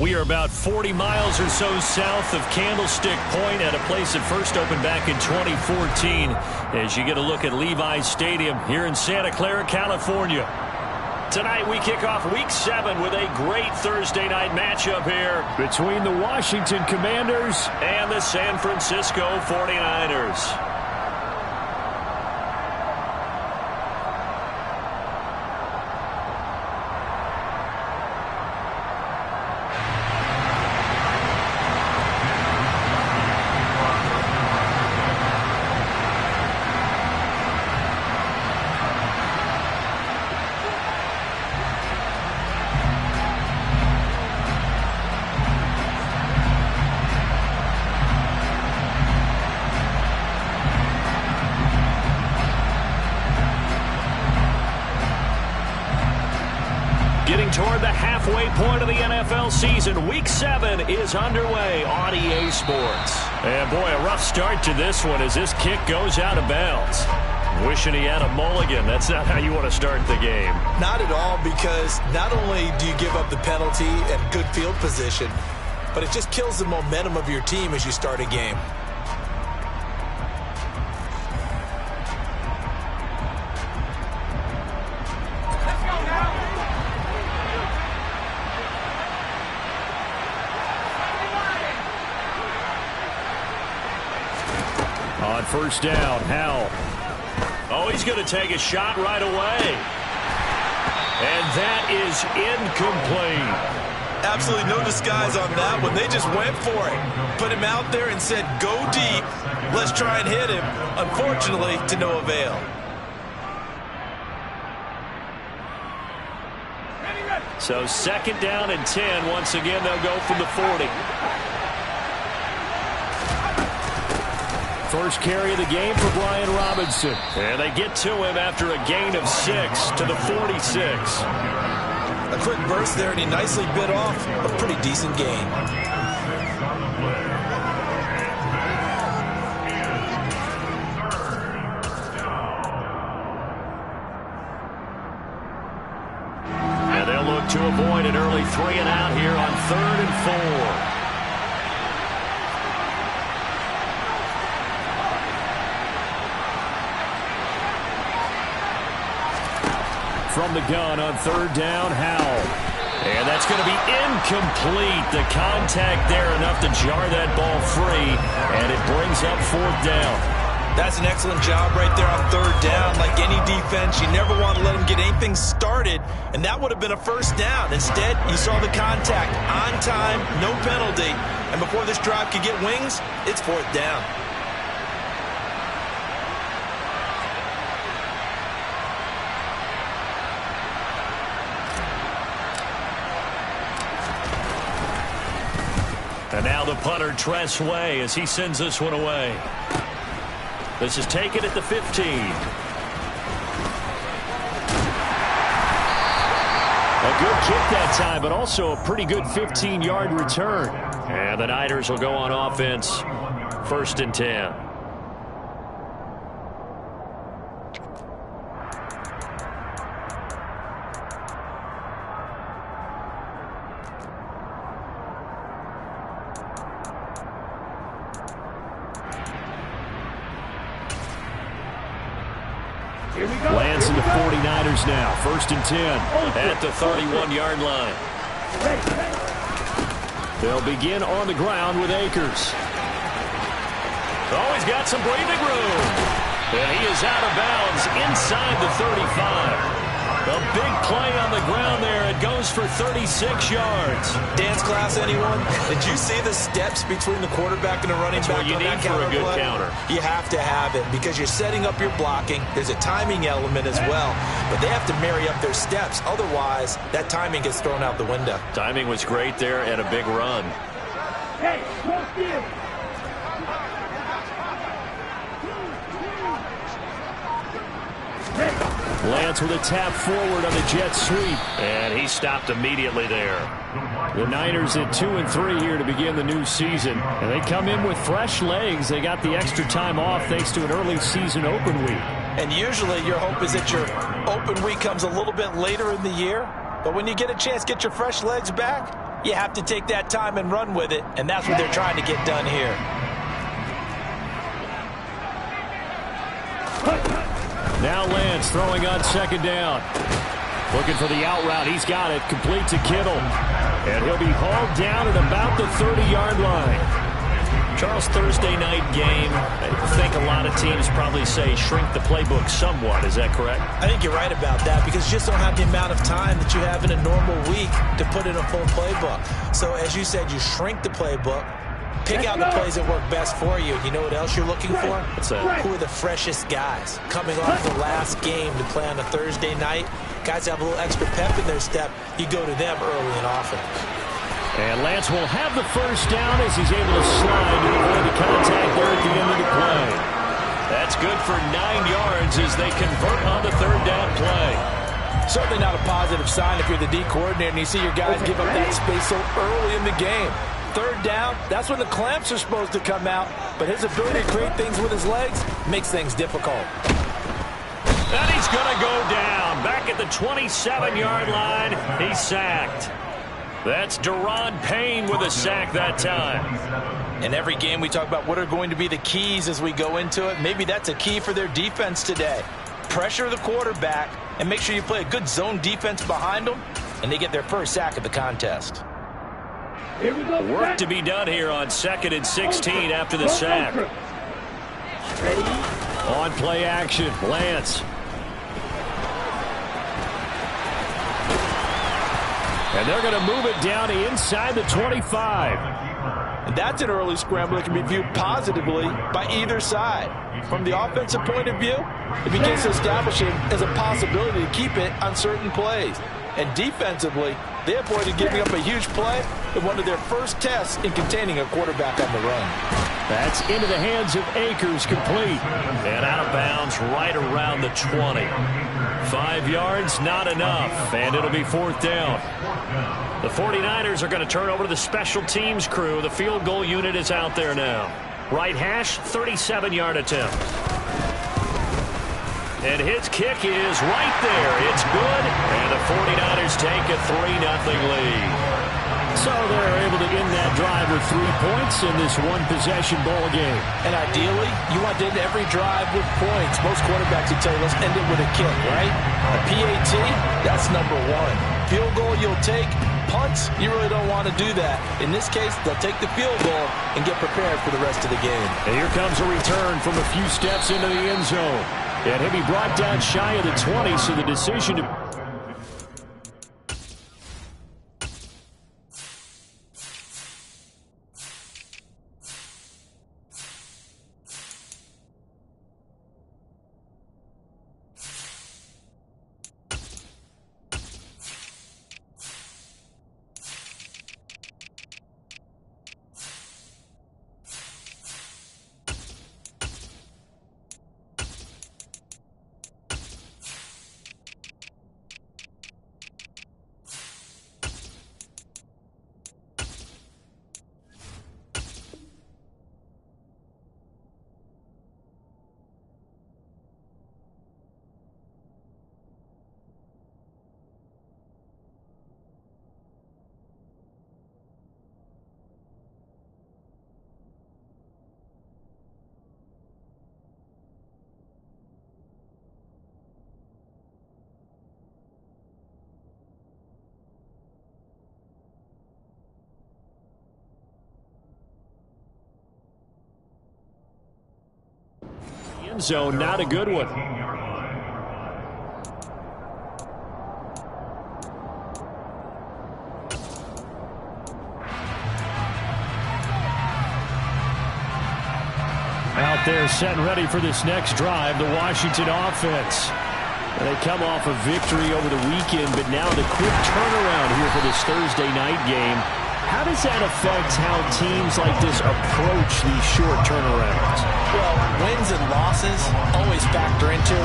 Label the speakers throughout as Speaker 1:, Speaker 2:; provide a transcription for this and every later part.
Speaker 1: We are about 40 miles or so south of Candlestick Point at a place that first opened back in 2014 as you get a look at Levi's Stadium here in Santa Clara, California. Tonight we kick off Week 7 with a great Thursday night matchup here between the Washington Commanders and the San Francisco 49ers. Getting toward the halfway point of the NFL season, Week 7 is underway on EA Sports. And boy, a rough start to this one as this kick goes out of bounds. Wishing he had a mulligan. That's not how you want to start the game.
Speaker 2: Not at all, because not only do you give up the penalty and good field position, but it just kills the momentum of your team as you start a game.
Speaker 1: On first down, Howell. Oh, he's going to take a shot right away. And that is incomplete.
Speaker 2: Absolutely no disguise on that one. They just went for it. Put him out there and said, go deep. Let's try and hit him. Unfortunately, to no avail.
Speaker 1: So second down and 10. Once again, they'll go from the 40. First carry of the game for Brian Robinson. And they get to him after a gain of 6 to the 46.
Speaker 2: A quick burst there, and he nicely bit off a pretty decent gain.
Speaker 1: And they'll look to avoid an early 3 and out here on 3rd and 4. From the gun on 3rd down, Howell. And that's going to be incomplete. The contact there enough to jar that ball free, and it brings up 4th down.
Speaker 2: That's an excellent job right there on 3rd down. Like any defense, you never want to let them get anything started, and that would have been a 1st down. Instead, you saw the contact on time, no penalty, and before this drive could get wings, it's 4th down.
Speaker 1: And now the punter, Tress Way, as he sends this one away. This is taken at the 15. A good kick that time, but also a pretty good 15-yard return. And the Niners will go on offense, 1st and 10. Lands in the 49ers now. 1st and 10 at the 31-yard line. They'll begin on the ground with Akers. Oh, he's got some breathing room. And he is out of bounds inside the 35. A big play on the ground there. It goes for 36 yards.
Speaker 2: Dance class, anyone? Did you see the steps between the quarterback and the running back?
Speaker 1: That's what you need for a good counter.
Speaker 2: You have to have it because you're setting up your blocking. There's a timing element as well. But they have to marry up their steps. Otherwise, that timing gets thrown out the window.
Speaker 1: Timing was great there and a big run.
Speaker 3: Hey, smoke you.
Speaker 1: Lance with a tap forward on the jet sweep. And he stopped immediately there. The Niners at 2-3 here to begin the new season. And they come in with fresh legs. They got the extra time off thanks to an early season open week.
Speaker 2: And usually your hope is that your open week comes a little bit later in the year. But when you get a chance to get your fresh legs back, you have to take that time and run with it, and that's what they're trying to get done here.
Speaker 1: Now Lance throwing on second down. Looking for the out route. He's got it. Complete to Kittle. And he'll be hauled down at about the 30-yard line. Charles, Thursday night game, I think a lot of teams probably say shrink the playbook somewhat. Is that correct?
Speaker 2: I think you're right about that because you just don't have the amount of time that you have in a normal week to put in a full playbook. So as you said, you shrink the playbook, pick out the plays that work best for you. You know what else you're looking for?
Speaker 1: What's that?
Speaker 2: Who are the freshest guys coming off the last game to play on a Thursday night? Guys have a little extra pep in their step. You go to them early and often.
Speaker 1: And Lance will have the first down as he's able to slide to avoid the contact there at the end of the play. That's good for 9 yards as they convert on the third down play.
Speaker 2: Certainly not a positive sign if you're the D coordinator and you see your guys give up that space so early in the game. Third down, that's when the clamps are supposed to come out, but his ability to create things with his legs makes things difficult.
Speaker 1: And he's going to go down. Back at the 27-yard line, he's sacked. That's Deron Payne with a sack that time.
Speaker 2: In every game we talk about what are going to be the keys as we go into it. Maybe that's a key for their defense today. Pressure the quarterback and make sure you play a good zone defense behind them, and they get their first sack of the contest.
Speaker 3: Here we go.
Speaker 1: Work to be done here on 2nd and 16 after the sack. On play action, Lance. And they're going to move it down to inside the 25.
Speaker 2: And that's an early scramble that can be viewed positively by either side. From the offensive point of view, it begins to establish it as a possibility to keep it on certain plays. And defensively, they avoided giving up a huge play in one of their first tests in containing a quarterback on the run.
Speaker 1: That's into the hands of Akers, complete. And out of bounds right around the 20. 5 yards, not enough, and it'll be 4th down. The 49ers are going to turn over to the special teams crew. The field goal unit is out there now. Right hash, 37-yard attempt. And his kick is right there. It's good, and the 49ers take a 3-0 lead. So they're able to end that drive with 3 points in this one-possession ball game.
Speaker 2: And ideally, you want to end every drive with points. Most quarterbacks would tell you, let's end it with a kick, right? A PAT, that's number 1. Field goal you'll take. Punts, you really don't want to do that. In this case, they'll take the field goal and get prepared for the rest of the game.
Speaker 1: And here comes a return from a few steps into the end zone. And he'll be brought down shy of the 20, so the decision to... End zone, not a good one. Out there set and ready for this next drive, the Washington offense. They come off a victory over the weekend, but now the quick turnaround here for this Thursday night game. How does that affect how teams like this approach these short turnarounds?
Speaker 2: Well, wins and losses always factor into,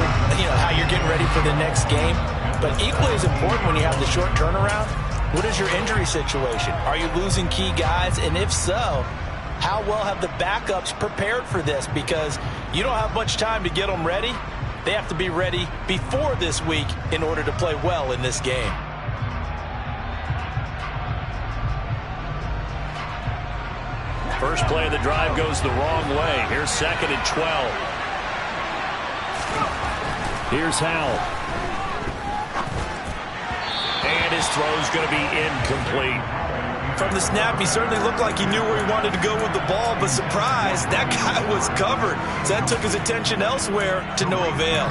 Speaker 2: how you're getting ready for the next game. But equally as important when you have the short turnaround, what is your injury situation? Are you losing key guys? And if so, how well have the backups prepared for this? Because you don't have much time to get them ready. They have to be ready before this week in order to play well in this game.
Speaker 1: First play of the drive goes the wrong way. Here's 2nd and 12. Here's Howell. And his throw's going to be incomplete.
Speaker 2: From the snap, he certainly looked like he knew where he wanted to go with the ball, but surprise, that guy was covered. So that took his attention elsewhere to no avail.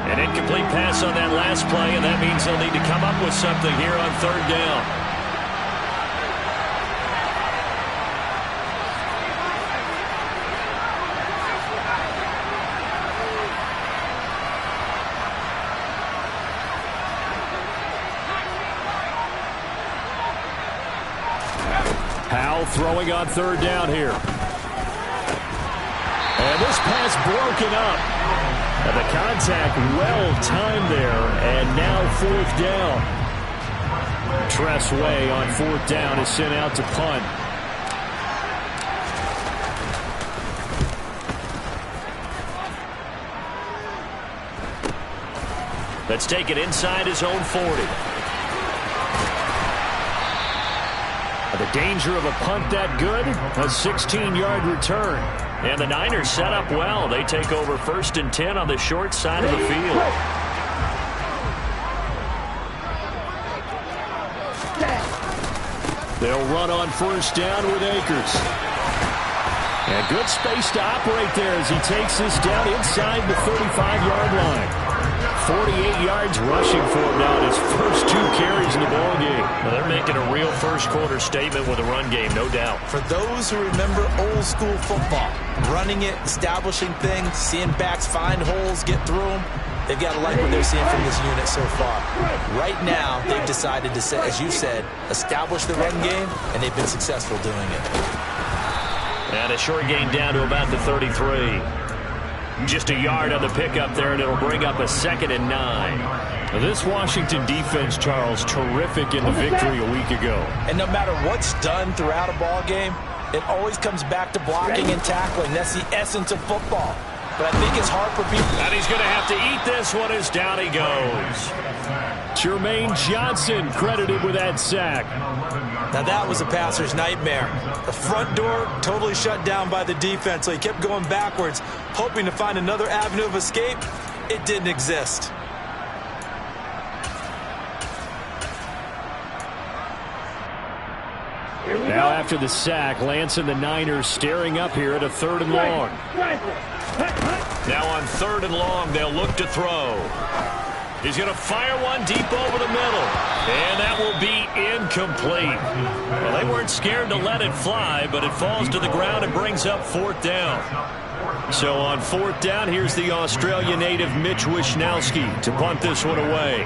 Speaker 1: An incomplete pass on that last play, and that means they'll need to come up with something here on 3rd down. Howell throwing on 3rd down here. And this pass broken up. And the contact well timed there, and now 4th down. Tressway on 4th down is sent out to punt. Let's take it inside his own 40. The danger of a punt that good? A 16-yard return. And the Niners set up well. They take over 1st and 10 on the short side of the field. They'll run on 1st down with Akers. And good space to operate there as he takes this down inside the 35-yard line. 48 yards rushing for him now in his first 2 carries in the ballgame. Well, they're making a real first-quarter statement with a run game, no doubt.
Speaker 2: For those who remember old-school football, running it, establishing things, seeing backs find holes, get through them, they've got to like what they're seeing from this unit so far. Right now, they've decided to, as you said, establish the run game, and they've been successful doing it.
Speaker 1: And a short gain down to about the 33. Just a yard on the pickup there, and it'll bring up a 2nd and 9. This Washington defense, Charles, terrific in the victory a week ago.
Speaker 2: And no matter what's done throughout a ball game, it always comes back to blocking and tackling. That's the essence of football. But I think it's hard for people.
Speaker 1: And he's going to have to eat this one as down he goes. Jermaine Johnson credited with that sack.
Speaker 2: Now that was a passer's nightmare. The front door totally shut down by the defense, so he kept going backwards, hoping to find another avenue of escape. It didn't exist.
Speaker 1: Now after the sack, Lance and the Niners staring up here at a 3rd and long. Now on 3rd and long, they'll look to throw. He's going to fire one deep over the middle. And that will be incomplete. Well, they weren't scared to let it fly, but it falls to the ground and brings up 4th down. So on 4th down, here's the Australia native Mitch Wishnowsky to punt this one away.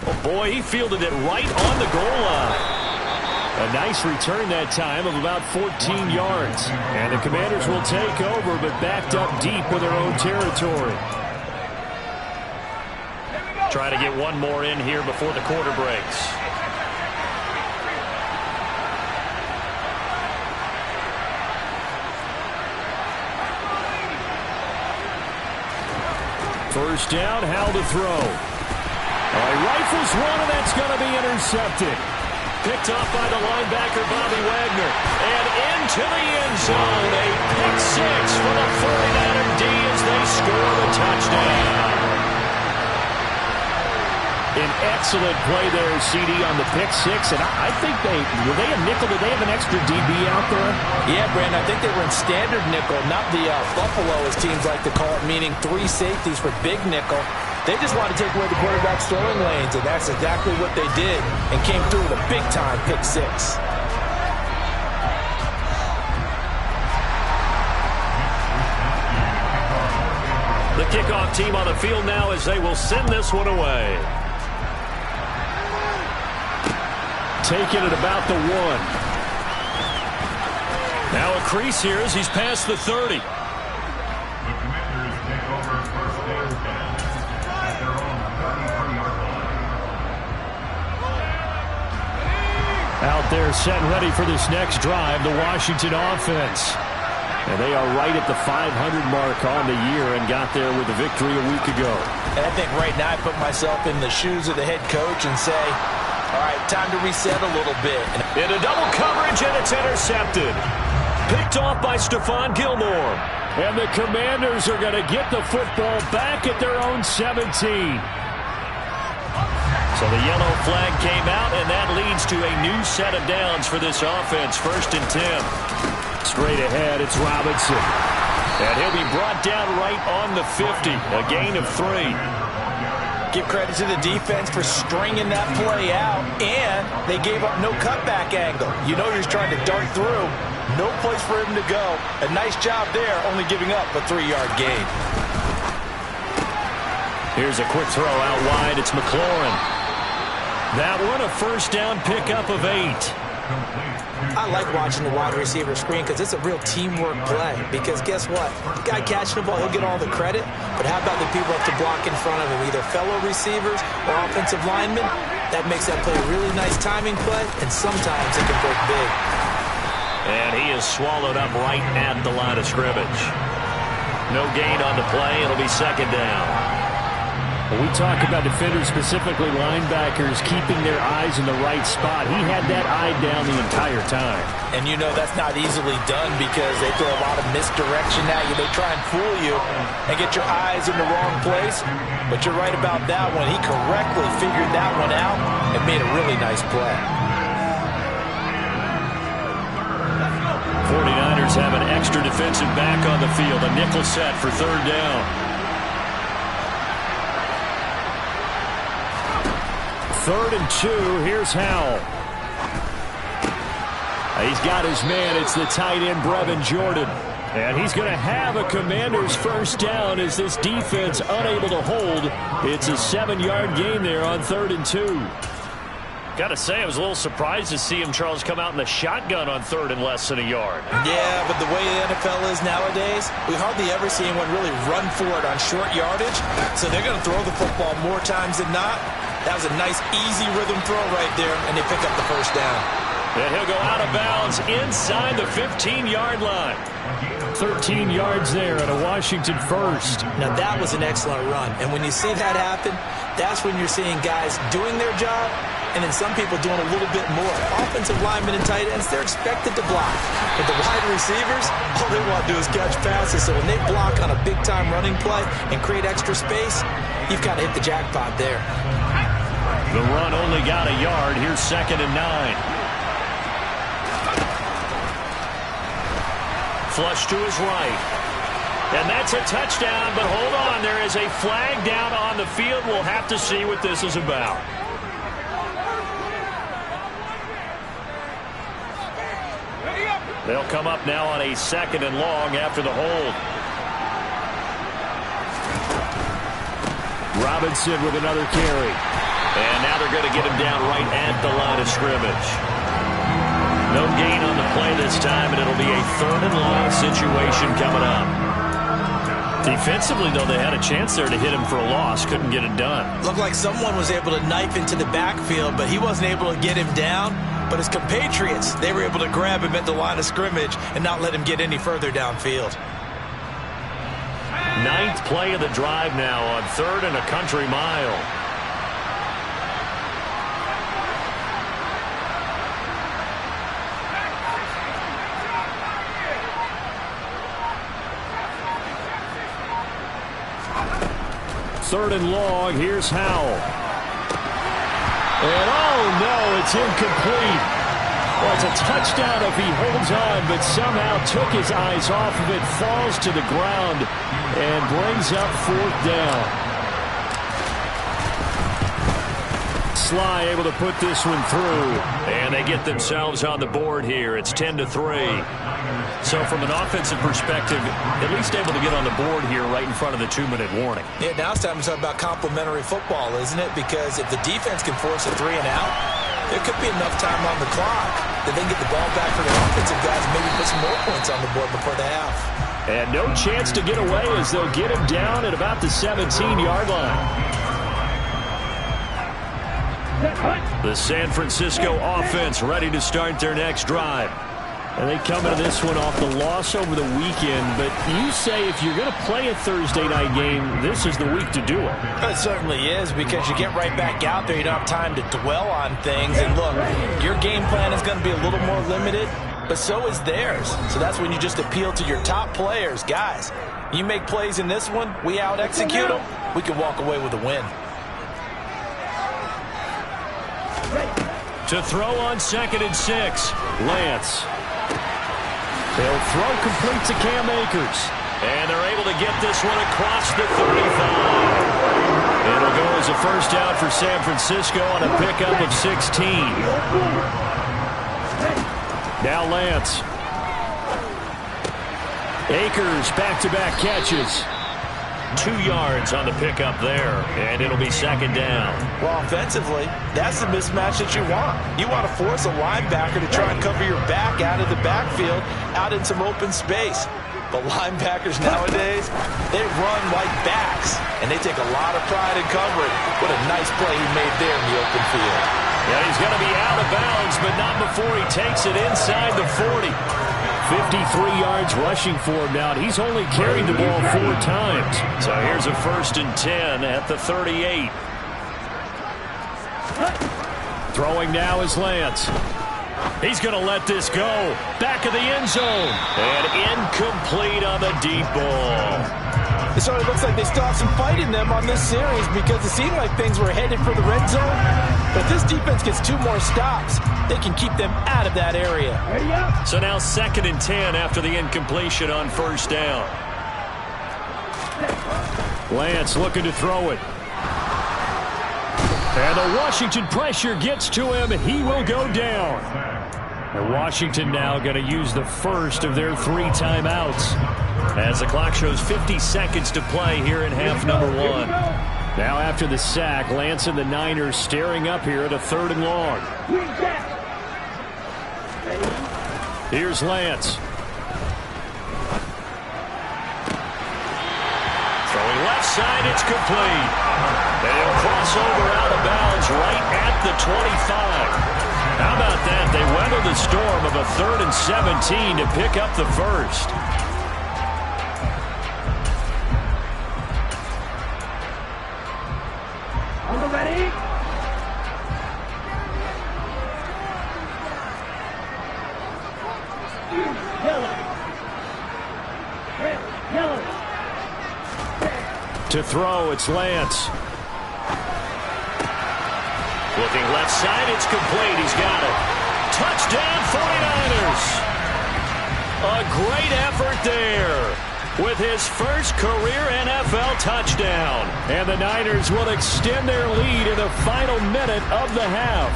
Speaker 1: Oh boy, he fielded it right on the goal line. A nice return that time of about 14 yards. And the Commanders will take over, but backed up deep with their own territory. Try to get one more in here before the quarter breaks. First down, Howell to throw. He rifles one, and that's going to be intercepted. Picked off by the linebacker, Bobby Wagner. And into the end zone. A pick 6 for the 49er D as they score the touchdown. An excellent play there, CD, on the pick 6. And I think were they a nickel? Did they have an extra DB out there?
Speaker 2: Yeah, Brandon, I think they were in standard nickel, not the Buffalo, as teams like to call it, meaning 3 safeties for big nickel. They just want to take away the quarterback's throwing lanes, and that's exactly what they did, and came through with a big-time pick 6.
Speaker 1: The kickoff team on the field now as they will send this one away. Taking it about the 1. Now a crease here as he's past the 30. Out there set and ready for this next drive, the Washington offense. And they are right at the 500 mark on the year and got there with a victory a week ago.
Speaker 2: And I think right now I put myself in the shoes of the head coach and say, all right, time to reset a little bit.
Speaker 1: In a double coverage, and it's intercepted. Picked off by Stephon Gilmore. And the Commanders are going to get the football back at their own 17. So the yellow flag came out, and that leads to a new set of downs for this offense. 1st and 10. Straight ahead, it's Robinson. And he'll be brought down right on the 50. A gain of 3.
Speaker 2: Give credit to the defense for stringing that play out, and they gave up no cutback angle. You know he's trying to dart through. No place for him to go. A nice job there, only giving up a 3-yard gain.
Speaker 1: Here's a quick throw out wide. It's McLaurin. That one a 1st down pickup of 8.
Speaker 4: I like watching the wide receiver screen because it's a real teamwork play. Because guess what? The guy catching the ball, he'll get all the credit. But how about the people have to block in front of him, either fellow receivers or offensive linemen? That makes that play a really nice timing play, and sometimes it can break big.
Speaker 1: And he is swallowed up right at the line of scrimmage. No gain on the play. It'll be 2nd down. We talk about defenders, specifically linebackers, keeping their eyes in the right spot. He had that eye down the entire time.
Speaker 2: And you know that's not easily done because they throw a lot of misdirection at you. They try and fool you and get your eyes in the wrong place. But you're right about that one. He correctly figured that one out and made a really nice play.
Speaker 1: 49ers have an extra defensive back on the field. A nickel set for 3rd down. 3rd and 2. Here's Howell. He's got his man. It's the tight end, Brevin Jordan. And he's going to have a Commanders 1st down as this defense unable to hold. It's a 7-yard gain there on 3rd and 2. Got to say, I was a little surprised to see him, Charles, come out in the shotgun on 3rd and less than a yard.
Speaker 2: Yeah, but the way the NFL is nowadays, we hardly ever see anyone really run for it on short yardage. So they're going to throw the football more times than not. That was a nice, easy rhythm throw right there, and they pick up the 1st down.
Speaker 1: And he'll go out of bounds inside the 15-yard line. 13 yards there at a Washington 1st.
Speaker 4: Now, that was an excellent run. And when you see that happen, that's when you're seeing guys doing their job and then some people doing a little bit more. Offensive linemen and tight ends, they're expected to block. But the wide receivers, all they want to do is catch passes. So when they block on a big-time running play and create extra space, you've got to hit the jackpot there.
Speaker 1: The run only got a yard. Here's 2nd and 9. Flush to his right. And that's a touchdown, but hold on. There is a flag down on the field. We'll have to see what this is about. They'll come up now on a 2nd and long after the hold. Robinson with another carry. And now they're going to get him down right at the line of scrimmage. No gain on the play this time, and it'll be a 3rd and long situation coming up. Defensively, though, they had a chance there to hit him for a loss. Couldn't get it done.
Speaker 2: Looked like someone was able to knife into the backfield, but he wasn't able to get him down. But his compatriots, they were able to grab him at the line of scrimmage and not let him get any further downfield.
Speaker 1: 9th play of the drive now on 3rd and a country mile. Third and long, here's Howell. And oh no, it's incomplete. Well, it's a touchdown if he holds on, but somehow took his eyes off of it, falls to the ground, and brings up 4th down. Sly able to put this one through, and they get themselves on the board here. It's 10-3. So from an offensive perspective, at least able to get on the board here right in front of the 2-minute warning.
Speaker 2: Yeah, now it's time to talk about complementary football, isn't it? Because if the defense can force a 3 and out, there could be enough time on the clock that they can get the ball back for the offensive guys and maybe put some more points on the board before the half.
Speaker 1: And no chance to get away as they'll get him down at about the 17-yard line. The San Francisco offense ready to start their next drive. And they come into this one off the loss over the weekend, but you say if you're going to play a Thursday night game, this is the week to do it.
Speaker 4: It certainly is, because you get right back out there. You don't have time to dwell on things. And look, your game plan is going to be a little more limited, but so is theirs. So that's when you just appeal to your top players. Guys, you make plays in this one, we out-execute them, we can walk away with a win.
Speaker 1: To throw on 2nd and 6, Lance. They'll throw complete to Cam Akers. And they're able to get this one across the 35. It'll go as a first down for San Francisco on a pickup of 16. Now Lance. Akers back-to-back catches. 2 yards on the pickup there, and it'll be 2nd down.
Speaker 4: Well, offensively, that's the mismatch that you want. You want to force a linebacker to try and cover your back out of the backfield, out in some open space. The linebackers nowadays, they run like backs, and they take a lot of pride in covering. What a nice play he made there in the open field.
Speaker 1: Yeah, he's going to be out of bounds, but not before he takes it inside the 40. 53 yards rushing for him now, and he's only carried the ball 4 times. So here's a 1st and 10 at the 38. Throwing now is Lance. He's going to let this go. Back of the end zone. And incomplete on the deep ball.
Speaker 4: It sort of looks like they still have some fight in them on this series, because it seemed like things were headed for the red zone. But if this defense gets 2 more stops, they can keep them out of that area.
Speaker 1: So now 2nd and 10 after the incompletion on 1st down. Lance looking to throw it. And the Washington pressure gets to him, and he will go down. And Washington now going to use the first of their 3 timeouts, as the clock shows 50 seconds to play here in half number 1. Now after the sack, Lance and the Niners staring up here at a 3rd and long. Here's Lance. Throwing left side, it's complete. And he'll cross over out of bounds right at the 25. How about that? They weather the storm of a 3rd and 17 to pick up the first.
Speaker 3: On the ready. Yellow.
Speaker 1: To throw, it's Lance. Looking left side, it's complete. He's got it. Touchdown, 49ers. A great effort there with his first career NFL touchdown. And the Niners will extend their lead in the final minute of the half.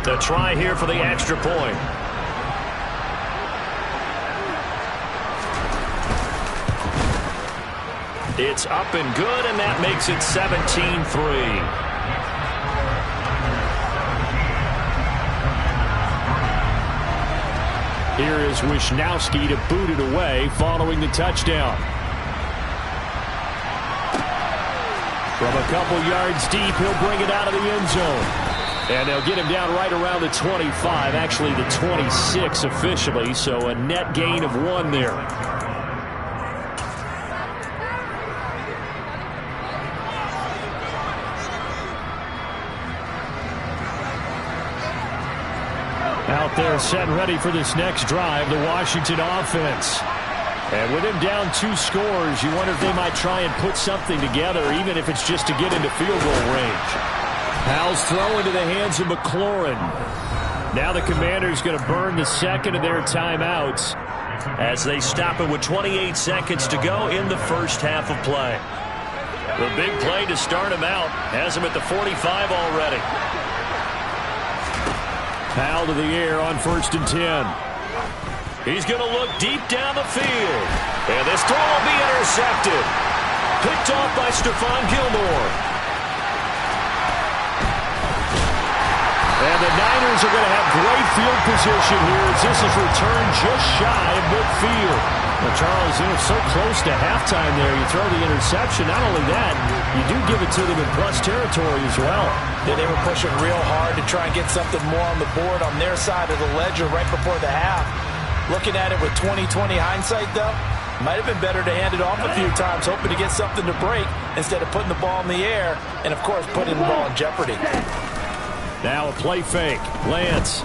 Speaker 1: The try here for the extra point. It's up and good, and that makes it 17-3. Here is Wisnowski to boot it away following the touchdown. From a couple yards deep, he'll bring it out of the end zone. And they'll get him down right around the 25, actually the 26 officially, so a net gain of 1 there. Out there set and ready for this next drive, the Washington offense. And with him down 2 scores, you wonder if they might try and put something together, even if it's just to get into field goal range. Powell's throw into the hands of McLaurin. Now the Commanders going to burn the 2nd of their timeouts as they stop it with 28 seconds to go in the first half of play. The big play to start him out has him at the 45 already. Powell to the air on 1st and 10. He's going to look deep down the field. And this throw will be intercepted. Picked off by Stephon Gilmore. And the Niners are going to have great field position here as this is returned just shy of midfield. Well, Charles, so close to halftime there. You throw the interception. Not only that, you do give it to them in plus territory as well.
Speaker 4: Yeah, they were pushing real hard to try and get something more on the board on their side of the ledger right before the half. Looking at it with 20/20 hindsight, though, might have been better to hand it off a few times, hoping to get something to break instead of putting the ball in the air and, of course, putting the ball in jeopardy.
Speaker 1: Now a play fake. Lance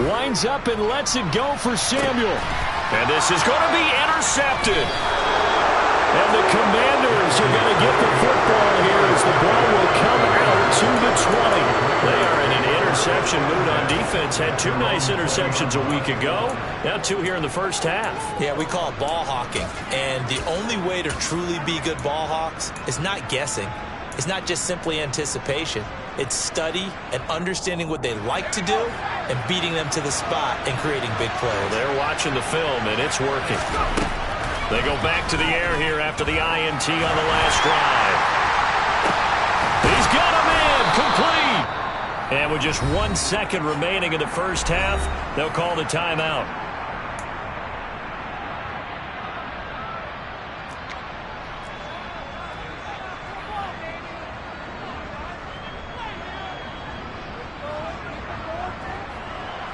Speaker 1: winds up and lets it go for Samuel. And this is going to be intercepted. And the Commanders are going to get the football here as the ball will come out to the 20. They are in an interception mood on defense. Had 2 nice interceptions a week ago. Now 2 here in the first half.
Speaker 4: Yeah, we call it ball hawking. And the only way to truly be good ball hawks is not guessing. It's not just simply anticipation. It's study and understanding what they like to do and beating them to the spot and creating big plays.
Speaker 1: They're watching the film, and it's working. They go back to the air here after the INT on the last drive. He's got a man complete. And with just 1 second remaining in the first half, they'll call the timeout.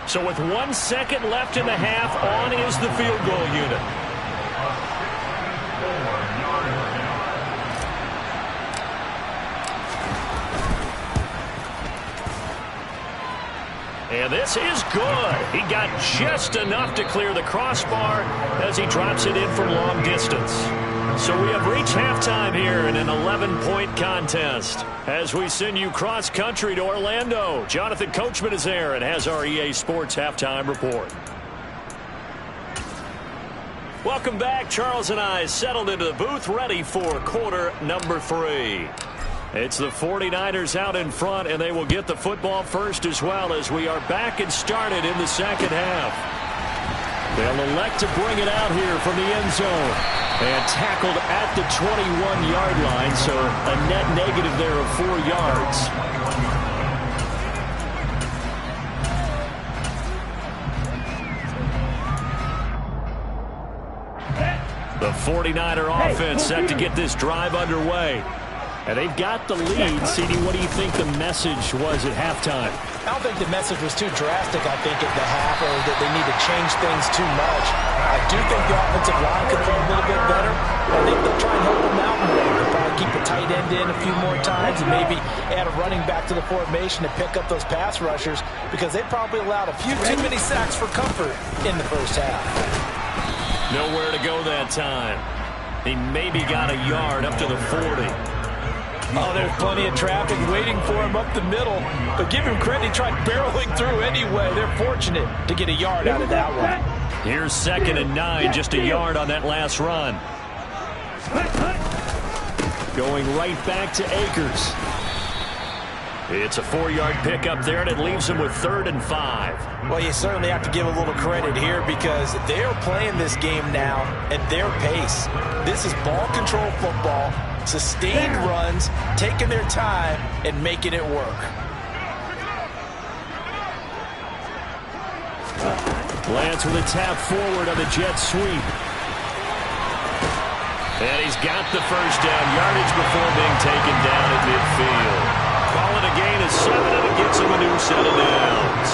Speaker 1: So with 1 second left in the half, on is the field goal unit. And this is good. He got just enough to clear the crossbar as he drops it in from long distance. So we have reached halftime here in an 11-point contest. As we send you cross-country to Orlando, Jonathan Coachman is there and has our EA Sports Halftime Report. Welcome back. Charles and I settled into the booth, ready for quarter number 3. It's the 49ers out in front, and they will get the football first as well as we are back and started in the second half. They'll elect to bring it out here from the end zone. And tackled at the 21-yard line, so a net negative there of 4 yards. The 49er offense set to get this drive underway. And they've got the lead. CD, what do you think the message was at halftime?
Speaker 4: I don't think the message was too drastic, I think, at the half, or that they need to change things too much. I do think the offensive line could play a little bit better. I think they'll try and help them out more. They'll probably keep a tight end in a few more times and maybe add a running back to the formation to pick up those pass rushers because they probably allowed a few too many sacks for comfort in the first half.
Speaker 1: Nowhere to go that time. He maybe got a yard up to the 40.
Speaker 4: Oh, there's plenty of traffic waiting for him up the middle. But give him credit, he tried barreling through anyway. They're fortunate to get a yard out of that one.
Speaker 1: Here's 2nd and 9, just a yard on that last run. Going right back to Akers. It's a 4-yard pickup there, and it leaves him with 3rd and 5.
Speaker 4: Well, you certainly have to give a little credit here because they're playing this game now at their pace. This is ball control football. Sustained runs, taking their time, and making it work.
Speaker 1: Lance with a tap forward on the jet sweep. And he's got the first down yardage before being taken down at midfield. Call it a gain of 7, and it gets him a new set of downs.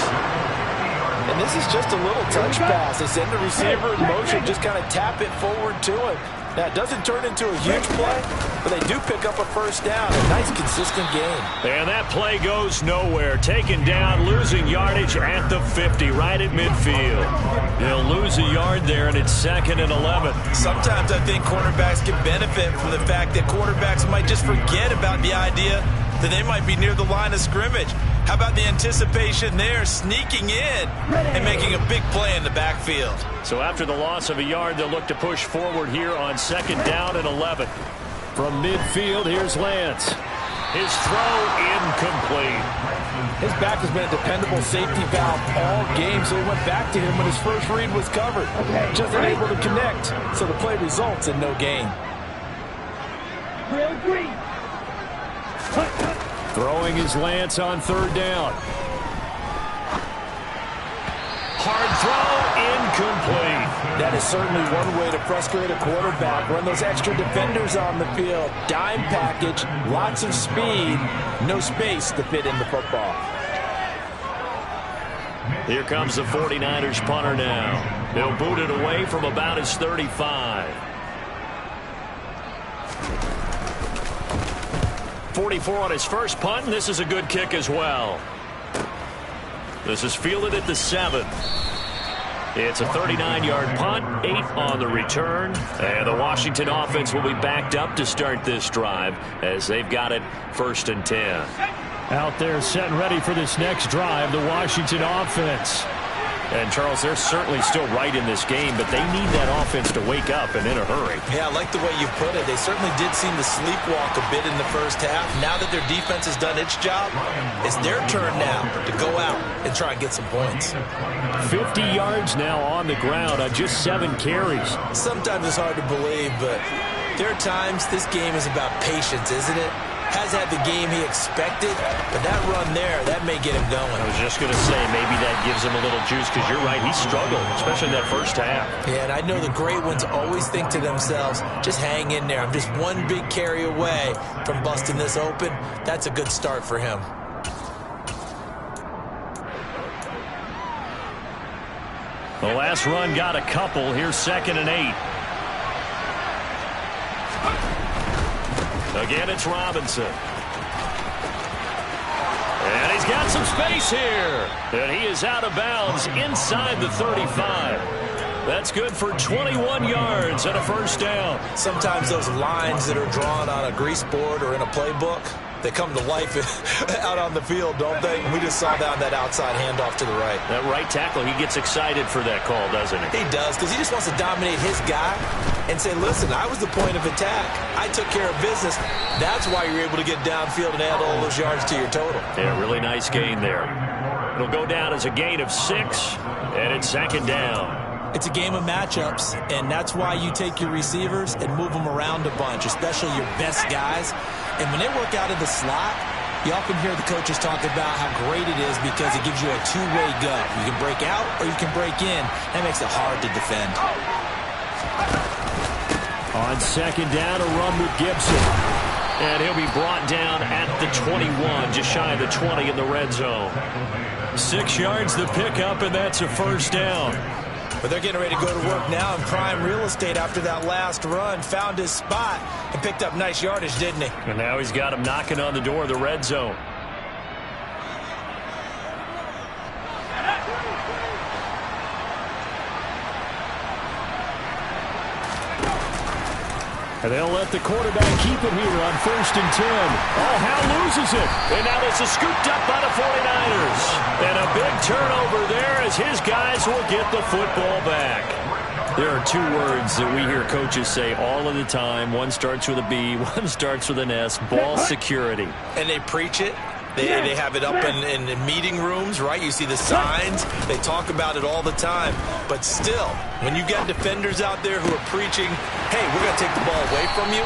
Speaker 4: And this is just a little touch pass. They send the receiver in motion, just kind of tap it forward to him. Now, it doesn't turn into a huge play, but they do pick up a first down. A nice, consistent game.
Speaker 1: And that play goes nowhere. Taken down, losing yardage at the 50, right at midfield. They'll lose a yard there, and it's 2nd and 11.
Speaker 2: Sometimes I think cornerbacks can benefit from the fact that quarterbacks might just forget about the idea that they might be near the line of scrimmage. How about the anticipation there, sneaking in and making a big play in the backfield?
Speaker 1: So after the loss of a yard, they'll look to push forward here on 2nd down and 11. From midfield, here's Lance. His throw incomplete.
Speaker 4: His back has been a dependable safety valve all game, so he went back to him when his first read was covered. Just unable to connect, so the play results in no gain.
Speaker 1: Throwing his Lance on third down. Hard throw, incomplete.
Speaker 4: That is certainly one way to frustrate a quarterback. Run those extra defenders on the field. Dime package, lots of speed, no space to fit in the football.
Speaker 1: Here comes the 49ers punter now. He'll boot it away from about his 35. 44 on his first punt, and this is a good kick as well. This is fielded at the 7. It's a 39-yard punt, 8 on the return. And the Washington offense will be backed up to start this drive as they've got it 1st and 10. Out there set and ready for this next drive, the Washington offense. And, Charles, they're certainly still right in this game, but they need that offense to wake up and in a hurry.
Speaker 2: Yeah, I like the way you put it. They certainly did seem to sleepwalk a bit in the first half. Now that their defense has done its job, it's their turn now to go out and try and get some points.
Speaker 1: 50 yards now on the ground on just 7 carries.
Speaker 2: Sometimes it's hard to believe, but there are times this game is about patience, isn't it? Has had the game he expected, but that run there, that may get him going.
Speaker 1: I was just going to say, maybe that gives him a little juice, because you're right, he struggled, especially in that first half.
Speaker 2: Yeah, and I know the great ones always think to themselves, just hang in there. I'm just one big carry away from busting this open. That's a good start for him.
Speaker 1: The last run got a couple. Here's 2nd and 8. Again, it's Robinson. And he's got some space here. And he is out of bounds inside the 35. That's good for 21 yards and a 1st down.
Speaker 2: Sometimes those lines that are drawn on a grease board or in a playbook, they come to life out on the field, don't they? We just saw that outside handoff to the right.
Speaker 1: That right tackle, he gets excited for that call, doesn't he?
Speaker 2: He does, because he just wants to dominate his guy and say, listen, I was the point of attack. I took care of business. That's why you're able to get downfield and add all those yards to your total.
Speaker 1: Yeah, really nice gain there. It'll go down as a gain of 6, and it's 2nd down.
Speaker 4: It's a game of matchups, and that's why you take your receivers and move them around a bunch, especially your best guys. And when they work out of the slot, you often hear the coaches talk about how great it is because it gives you a two-way go. You can break out or you can break in. That makes it hard to defend.
Speaker 1: On 2nd down, a run with Gibson. And he'll be brought down at the 21, just shy of the 20 in the red zone. 6 yards the pickup, and that's a 1st down.
Speaker 2: But they're getting ready to go to work now in prime real estate after that last run. Found his spot and picked up nice yardage, didn't he?
Speaker 1: And now he's got him knocking on the door of the red zone. And they'll let the quarterback keep it here on 1st and 10. Oh, Hal loses it. And now this is scooped up by the 49ers. And a big turnover there as his guys will get the football back. There are 2 words that we hear coaches say all of the time. One starts with a B, one starts with an S, ball security.
Speaker 2: And they preach it. They have it up in meeting rooms, right? You see the signs. They talk about it all the time. But still, when you got defenders out there who are preaching, hey, we're going to take the ball away from you,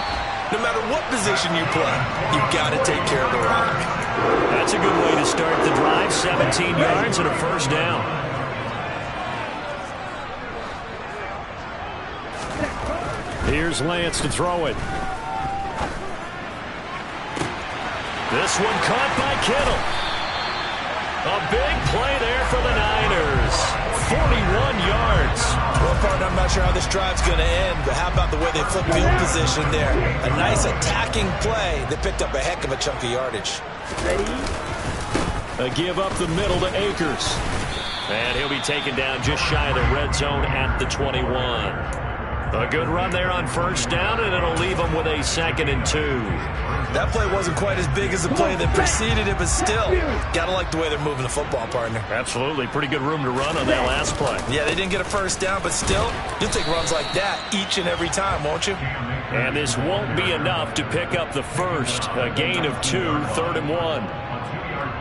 Speaker 2: no matter what position you play, you've got to take care of the rock.
Speaker 1: That's a good way to start the drive. 17 yards and a 1st down. Here's Lance to throw it. This one caught by Kittle. A big play there for the Niners. 41 yards.
Speaker 2: Well, partner, I'm not sure how this drive's going to end, but how about the way they flip field position there? A nice attacking play that picked up a heck of a chunk of yardage.
Speaker 1: A give up the middle to Akers. And he'll be taken down just shy of the red zone at the 21. A good run there on 1st down, and it'll leave them with a 2nd and 2.
Speaker 2: That play wasn't quite as big as the play that preceded it, but still, gotta like the way they're moving the football, partner.
Speaker 1: Absolutely. Pretty good room to run on that last play.
Speaker 2: Yeah, they didn't get a 1st down, but still, you'll take runs like that each and every time, won't you?
Speaker 1: And this won't be enough to pick up the 1st. A gain of 2, 3rd and 1.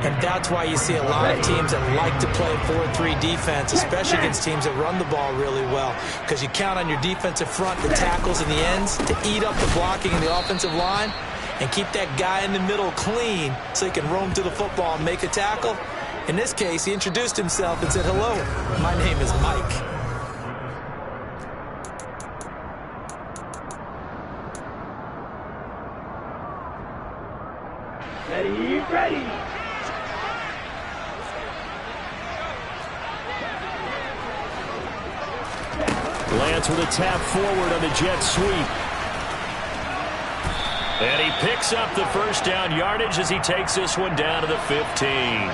Speaker 4: And that's why you see a lot of teams that like to play 4-3 defense, especially against teams that run the ball really well, because you count on your defensive front, the tackles and the ends, to eat up the blocking in the offensive line. and keep that guy in the middle clean so he can roam through the football and make a tackle. In this case, he introduced himself and said, "Hello, my name is Mike."
Speaker 3: Ready.
Speaker 1: Lance with a tap forward on the jet sweep. And he picks up the first down yardage as he takes this one down to the 15.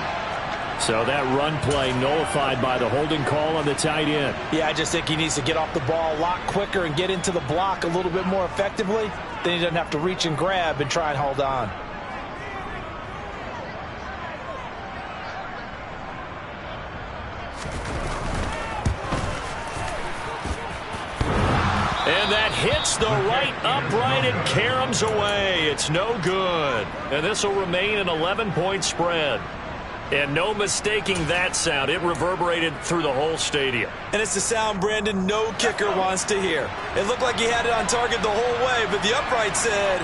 Speaker 1: So that run play nullified by the holding call on the tight end.
Speaker 2: Yeah, I just think he needs to get off the ball a lot quicker and get into the block a little bit more effectively. Then he doesn't have to reach and grab and try and hold on.
Speaker 1: And that hits the right upright and caroms away. It's no good. And this will remain an 11-point spread. And no mistaking that sound. It reverberated through the whole stadium.
Speaker 2: And it's the sound, Brandon, no kicker wants to hear. It looked like he had it on target the whole way, but the upright said,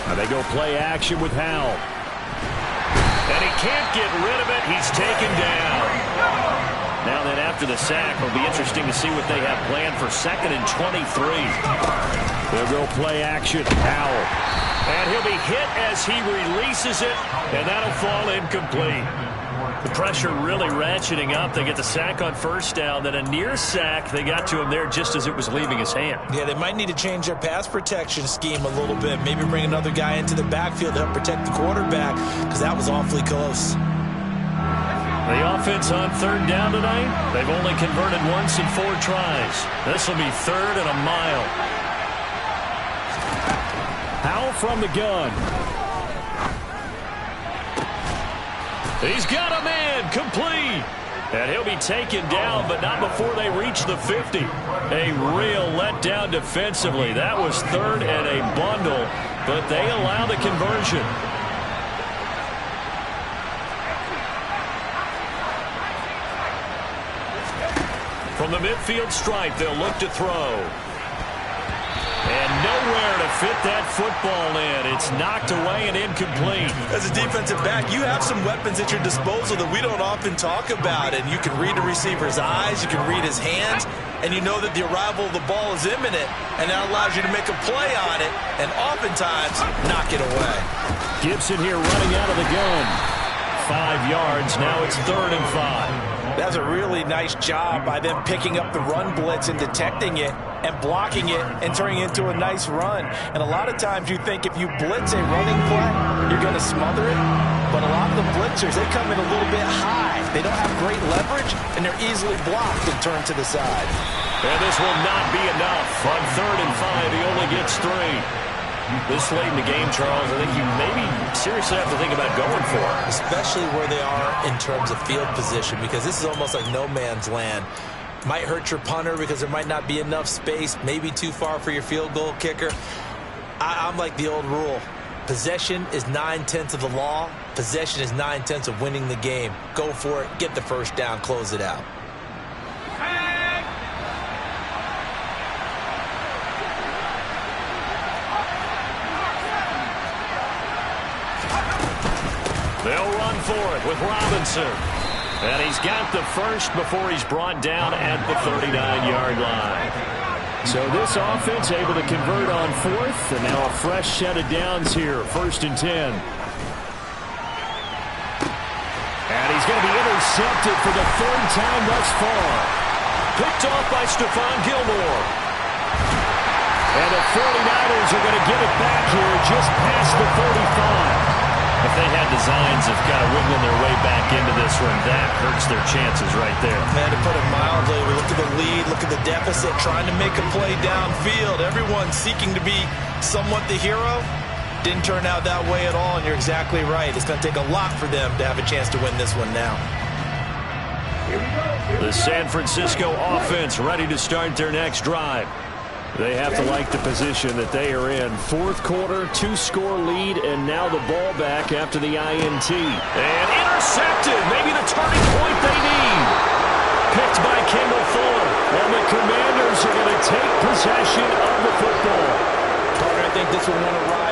Speaker 1: Now they go play action with Howell. And he can't get rid of it. He's taken down. Now then, after the sack, it'll be interesting to see what they have planned for 2nd and 23. They'll go play action. Howell. And he'll be hit as he releases it, and that'll fall incomplete. The pressure really ratcheting up. They get the sack on first down, then a near sack. They got to him there just as it was leaving his hand.
Speaker 2: Yeah, they might need to change their pass protection scheme a little bit. Maybe bring another guy into the backfield to help protect the quarterback, because that was awfully close.
Speaker 1: The offense on 3rd down tonight, they've only converted once in 4 tries. This will be 3rd and a mile. Howell from the gun. He's got a man, complete. And he'll be taken down, but not before they reach the 50. A real letdown defensively. That was 3rd and a bundle, but they allow the conversion. From the midfield stripe, they'll look to throw. And nowhere to fit that football in. It's knocked away and incomplete.
Speaker 2: As a defensive back, you have some weapons at your disposal that we don't often talk about. And you can read the receiver's eyes, you can read his hands, and you know that the arrival of the ball is imminent. And that allows you to make a play on it and oftentimes knock it away.
Speaker 1: Gibson here running out of the gun. 5 yards. Now it's 3rd and 5.
Speaker 2: That's a really nice job by them picking up the run blitz and detecting it and blocking it and turning it into a nice run. And a lot of times you think if you blitz a running play, you're going to smother it. But a lot of the blitzers, they come in a little bit high. They don't have great leverage, and they're easily blocked and turned to the side.
Speaker 1: And this will not be enough. On 3rd and 5, he only gets 3. This late in the game, Charles, I think you maybe seriously have to think about going for it.
Speaker 4: Especially where they are in terms of field position, because this is almost like no man's land. Might hurt your punter because there might not be enough space, maybe too far for your field goal kicker. I'm like the old rule. Possession is 9/10 of the law. Possession is 9/10 of winning the game. Go for it, get the first down, close it out.
Speaker 1: They'll run for it with Robinson. And he's got the first before he's brought down at the 39-yard line. So this offense able to convert on 4th, and now a fresh set of downs here, 1st and 10. And he's going to be intercepted for the 3rd time thus far. Picked off by Stephon Gilmore. And the 49ers are going to get it back here just past the 35. If they had designs of kind of wiggling their way back into this one, that hurts their chances right there.
Speaker 2: Man, to put it mildly, we look at the lead, look at the deficit, trying to make a play downfield. Everyone seeking to be somewhat the hero. Didn't turn out that way at all, and you're exactly right. It's going to take a lot for them to have a chance to win this one now.
Speaker 1: The San Francisco offense ready to start their next drive. They have to like the position that they are in. 4th quarter, 2-score lead, and now the ball back after the INT. And intercepted, maybe the turning point they need. Picked by Kendall Fuller. And the Commanders are going to take possession of the football.
Speaker 4: I think this will want to ride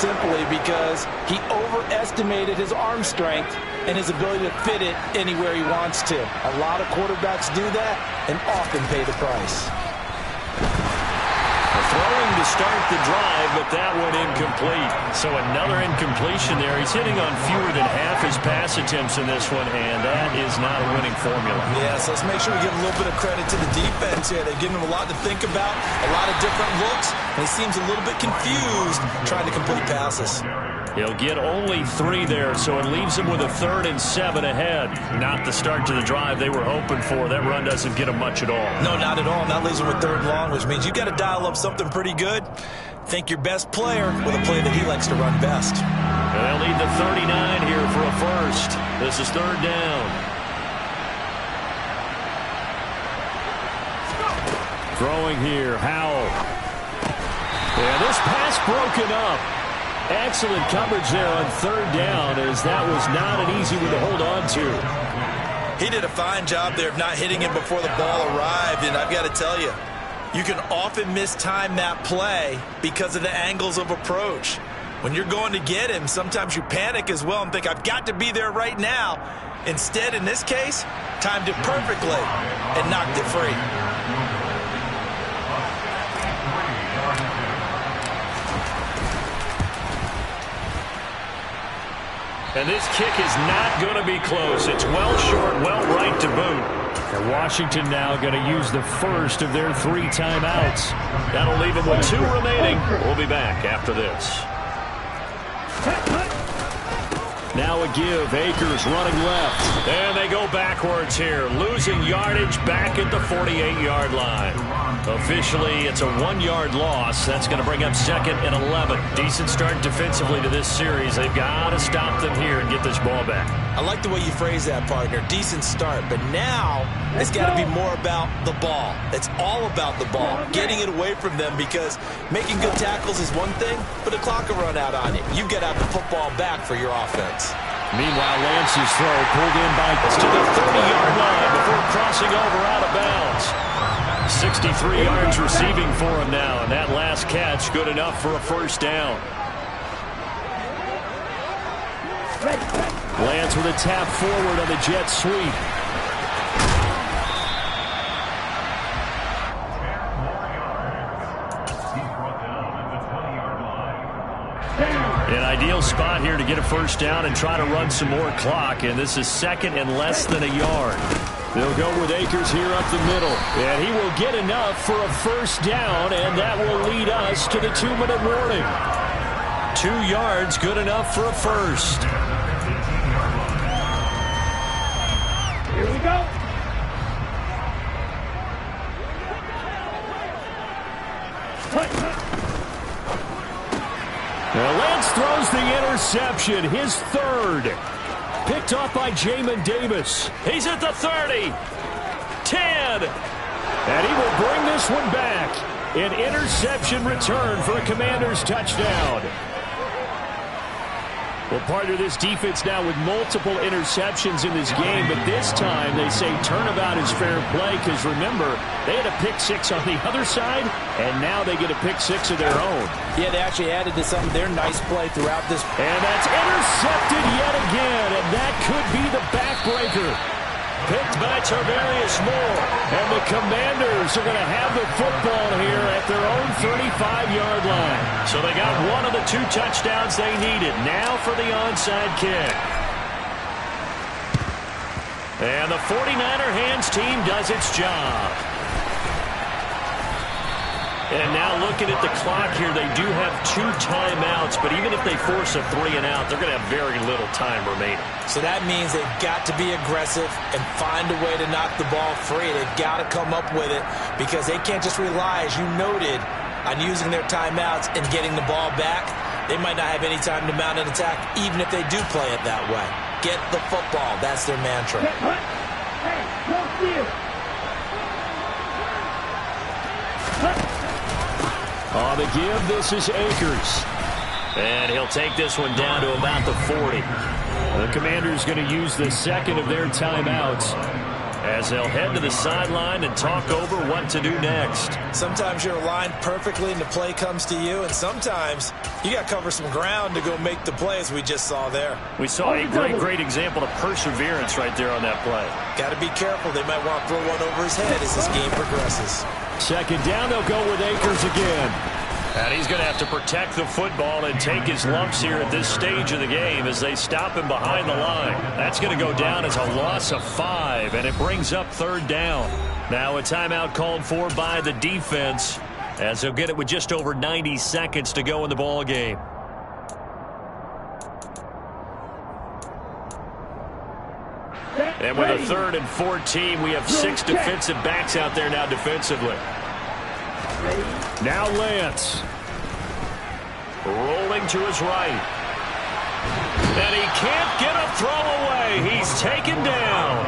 Speaker 4: simply because he overestimated his arm strength and his ability to fit it anywhere he wants to. A lot of quarterbacks do that and often pay the price.
Speaker 1: Throwing to start the drive, but that one incomplete. So another incompletion there. He's hitting on fewer than half his pass attempts in this one, and that is not a winning formula.
Speaker 2: Yeah, so let's make sure we give a little bit of credit to the defense here. They've given him a lot to think about, a lot of different looks, and he seems a little bit confused trying to complete passes.
Speaker 1: He'll get only 3 there, so it leaves him with a 3rd and 7 ahead. Not the start to the drive they were hoping for. That run doesn't get him much at all.
Speaker 2: No, not at all. And that leaves him with 3rd and long, which means you got to dial up something pretty good. Think your best player with a play that he likes to run best.
Speaker 1: And they'll need the 39 here for a first. This is 3rd down. Throwing here, Howell. And this pass broken up. Excellent coverage there on 3rd down, as that was not an easy one to hold on to.
Speaker 2: He did a fine job there of not hitting him before the ball arrived, and I've got to tell you, you can often mistime that play because of the angles of approach. When you're going to get him, sometimes you panic as well and think, I've got to be there right now. Instead, in this case, timed it perfectly and knocked it free.
Speaker 1: And this kick is not going to be close. It's well short, well right to boot. And Washington now going to use the first of their 3 timeouts. That'll leave them with 2 remaining. We'll be back after this. Now a give. Akers running left. And they go backwards here. Losing yardage back at the 48-yard line. Officially, it's a 1-yard loss. That's going to bring up 2nd and 11. Decent start defensively to this series. They've got to stop them here and get this ball back.
Speaker 2: I like the way you phrase that, partner. Decent start. But now it's got to be more about the ball. It's all about the ball. Getting it away from them, because making good tackles is one thing, but the clock will run out on you. You've got to have the football back for your offense.
Speaker 1: Meanwhile, Lance's throw pulled in by to the 30-yard line before crossing over out of bounds. 63 yards receiving for him now, and that last catch good enough for a first down. Lance with a tap forward on the jet sweep. An ideal spot here to get a first down and try to run some more clock, and this is 2nd and less than a yard. They'll go with Akers here up the middle, and he will get enough for a first down, and that will lead us to the 2-minute warning. 2 yards, good enough for a first.
Speaker 3: Here we go.
Speaker 1: Now Lance throws the interception, his 3rd. Picked off by Jamin Davis. He's at the 30. 10. And he will bring this one back. An interception return for a Commanders touchdown. Well, partner, this defense now with multiple interceptions in this game, but this time they say turnabout is fair play, because remember, they had a pick 6 on the other side, and now they get a pick 6 of their own.
Speaker 4: Yeah, they actually added to some of their nice play throughout this.
Speaker 1: And that's intercepted yet again, and that could be the backbreaker. Picked by Tarvarius Moore, and the Commanders are going to have the football here at their own 35-yard line. So they got one of the 2 touchdowns they needed. Now for the onside kick. And the 49er hands team does its job. And now looking at the clock here, they do have 2 timeouts, but even if they force a 3 and out, they're going to have very little time remaining.
Speaker 4: So that means they've got to be aggressive and find a way to knock the ball free. They've got to come up with it, because they can't just rely, as you noted, on using their timeouts and getting the ball back. They might not have any time to mount an attack, even if they do play it that way. Get the football. That's their mantra.
Speaker 3: Hey, don't steal.
Speaker 1: On the give, this is Akers. And he'll take this one down to about the 40. The Commanders going to use the 2nd of their timeouts. as they'll head to the sideline and talk over what to do next.
Speaker 2: Sometimes you're aligned perfectly and the play comes to you, and sometimes you got to cover some ground to go make the play, as we just saw there.
Speaker 1: We saw a great example of perseverance right there on that play.
Speaker 2: Got to be careful. They might want to throw one over his head as this game progresses.
Speaker 1: Second down, they'll go with Akers again. And he's going to have to protect the football and take his lumps here at this stage of the game as they stop him behind the line. That's going to go down as a loss of 5, and it brings up third down. Now a timeout called for by the defense as they'll get it with just over 90 seconds to go in the ball game. And with a 3rd and 14, we have 6 defensive backs out there now defensively. Now Lance. Rolling to his right. And he can't get a throw away. He's taken down.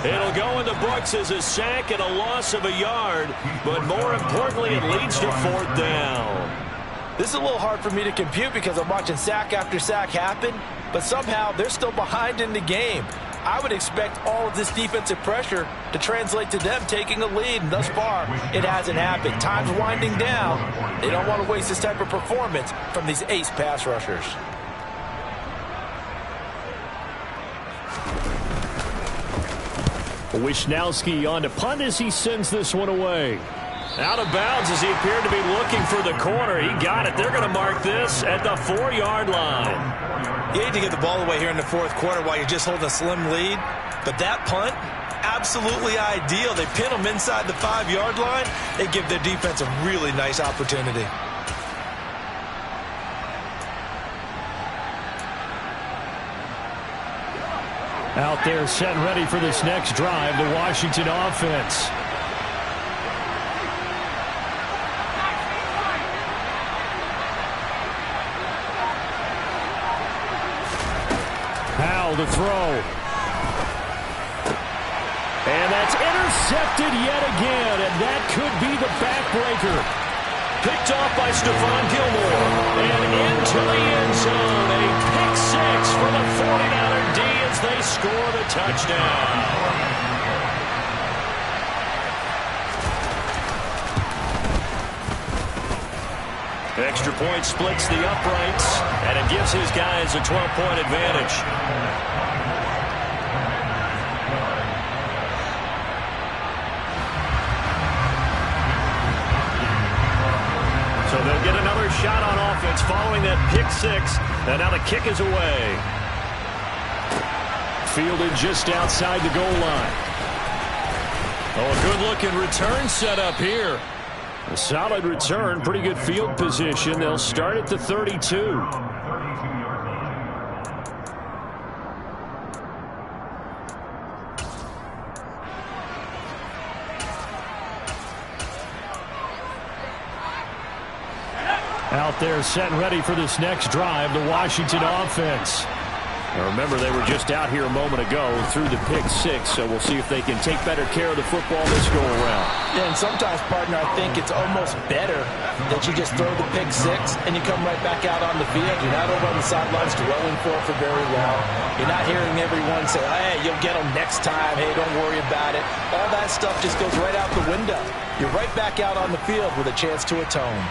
Speaker 1: It'll go in the books as a sack and a loss of a yard. But more importantly, it leads to 4th down.
Speaker 4: This is a little hard for me to compute because I'm watching sack after sack happen. But somehow they're still behind in the game. I would expect all of this defensive pressure to translate to them taking a lead, and thus far, it hasn't happened. Time's winding down. They don't want to waste this type of performance from these ace pass rushers.
Speaker 1: Wisnowski on to punt as he sends this one away. Out of bounds as he appeared to be looking for the corner. He got it. They're going to mark this at the 4-yard line.
Speaker 2: You hate to get the ball away here in the 4th quarter while you're just holding a slim lead. But that punt, absolutely ideal. They pin them inside the 5-yard line. They give their defense a really nice opportunity.
Speaker 1: Out there set and ready for this next drive, the Washington offense. Howell to throw. And that's intercepted yet again, and that could be the backbreaker. Picked off by Stephon Gilmore. And into the end zone. A pick 6 for the 49er D as they score the touchdown. Extra point splits the uprights, and it gives his guys a 12-point advantage. So they'll get another shot on offense following that pick 6, and now the kick is away. Fielded just outside the goal line. Oh, a good-looking return set up here. A solid return, pretty good field position. They'll start at the 32. Out there set and ready for this next drive, the Washington offense. Now remember, they were just out here a moment ago through the pick 6, so we'll see if they can take better care of the football this go around.
Speaker 4: Yeah, and sometimes, partner, I think it's almost better that you just throw the pick 6 and you come right back out on the field. You're not over on the sidelines dwelling for it for very long. You're not hearing everyone say, hey, you'll get them next time. Hey, don't worry about it. All that stuff just goes right out the window. You're right back out on the field with a chance to atone.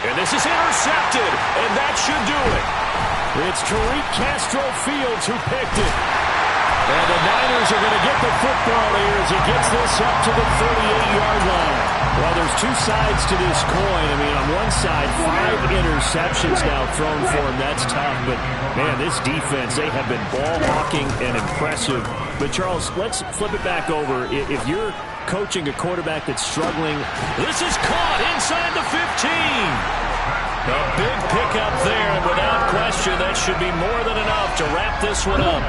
Speaker 1: And this is intercepted, and that should do it. It's Tariq Castro-Fields who picked it. And the Niners are going to get the football here as he gets this up to the 38-yard line. Well, there's 2 sides to this coin. I mean, on one side, 5 interceptions now thrown for him. That's tough. But, man, this defense, they have been ball-hawking and impressive. But, Charles, let's flip it back over. If you're coaching a quarterback that's struggling, this is caught inside the 15. A big pickup there, and without question, that should be more than enough to wrap this one up.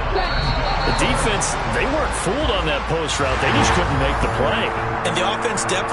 Speaker 1: The defense, they weren't fooled on that post route. They just couldn't make the play.
Speaker 2: And the offense definitely